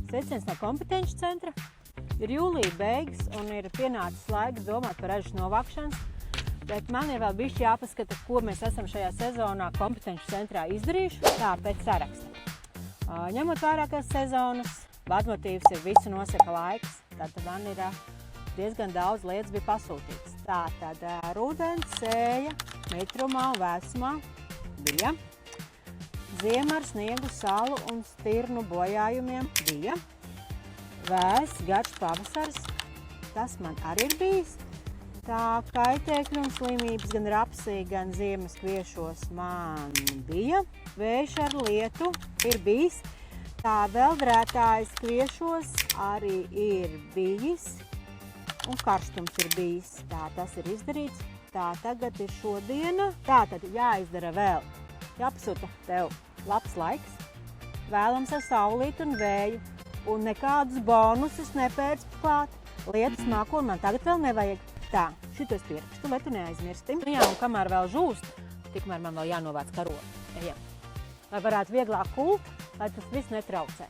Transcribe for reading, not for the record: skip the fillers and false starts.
Sveiciens no kompetenci centra. Ir jūlija beigas un ir pienācis laiks domāt par ežu novākšanas, bet man ir vēl bišķi jāpaskata, ko mēs esam šajā sezonā kompetenci centrā izdarījuši, tā pēc saraksta. Ņemot vairākās sezonas, vadmotīvs ir visu nosaka laiks, tātad man ir diezgan daudz lietas bija pasūtītas. Tātad rudens, sēja, mitrumā un vēsumā bija. Ziema ar sniegu, salu un stirnu bojājumiem bija. Vēss, garš pavasaris, tas man arī ir bijis. Tā kaitēkļu un slimības gan rapsī, gan ziemas kviešos man bija. Vējš ar lietu ir bijis. Tā veldrētājs kviešos arī ir bijis. Un karstums ir bijis. Tā tas ir izdarīts. Tā tagad ir šodiena. Tā tad jāizdara vēl. Jāpasūta tev labs laiks, vēlams ar saulīti un vēju, un nekādus bonusus nepēc klāt. Lietas nāk, un man tagad vēl nevajag. Tā, šitos pierakstu, lai tu neaizmirsti. Jā, un kamēr vēl žūst, tikmēr man vēl jānovāc karogi. Ejam. Lai varētu vieglāk kult, lai tas viss netraucē.